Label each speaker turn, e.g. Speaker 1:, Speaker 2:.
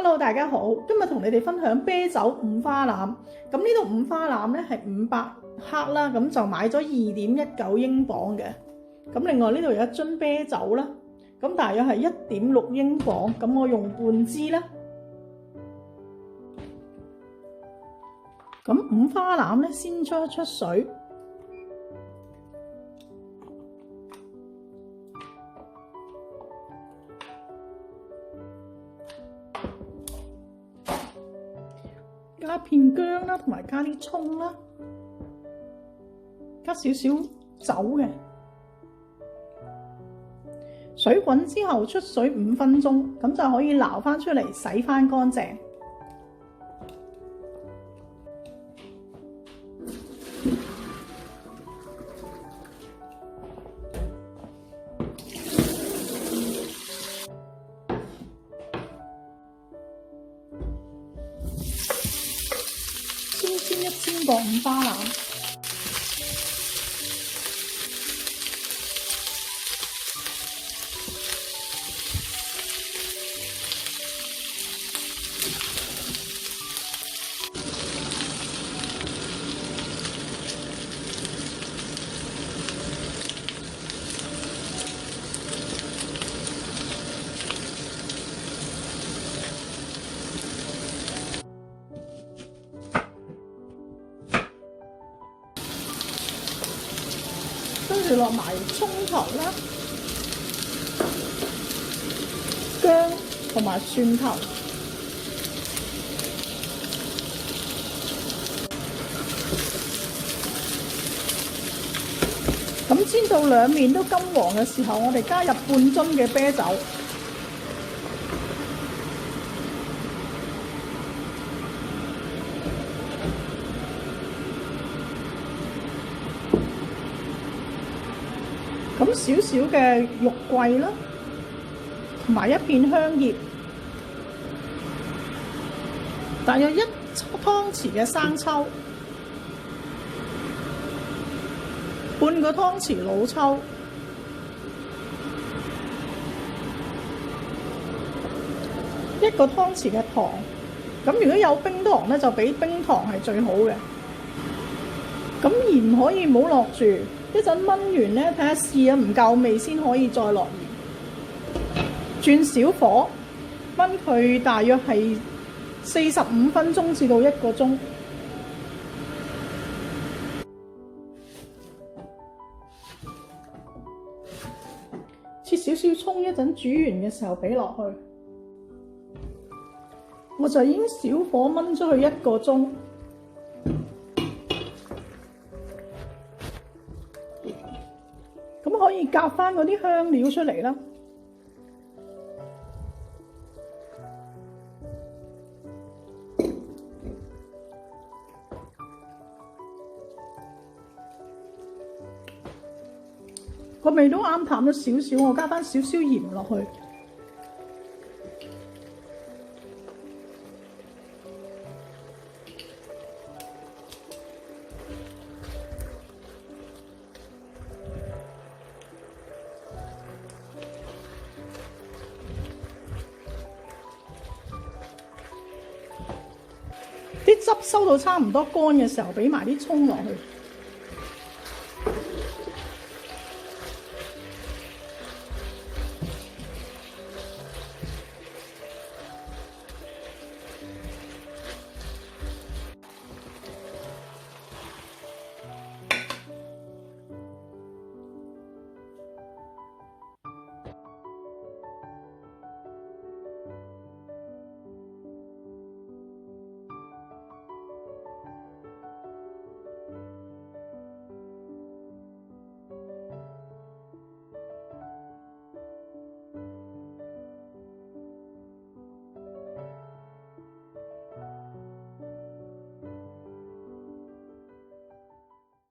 Speaker 1: Hello， 大家好，今日同你哋分享啤酒五花腩。咁呢度五花腩咧係500克啦，咁就買咗2.19英鎊嘅。咁另外呢度有一樽啤酒啦，咁大約係1.6英鎊，咁我用半支啦。咁五花腩咧先出水。加片薑啦，同埋加啲葱啦，加少少酒嘅。水滾之後出水5分鐘，咁就可以撈翻出嚟洗翻乾淨。先煎一煎個五花腩，跟住落埋葱頭啦、薑同埋蒜頭，咁煎到兩面都金黃嘅時候，我哋加入半樽嘅啤酒。咁少少嘅肉桂啦，同埋一片香葉，大約1湯匙嘅生抽，半個湯匙老抽，一個湯匙嘅糖。咁如果有冰糖咧，就俾冰糖係最好嘅。咁鹽可以唔好落住。一陣燜完咧，睇下試啊唔夠味先可以再落鹽。轉小火燜佢，大約係45分鐘至到1個鐘。切少少葱，一陣煮完嘅時候俾落去。我就已經小火燜咗佢1個鐘。咁可以夾翻嗰啲香料出嚟啦。個味都啱淡咗少少，我加翻少少鹽落去。啲汁收到差唔多乾嘅時候，俾埋啲葱落去。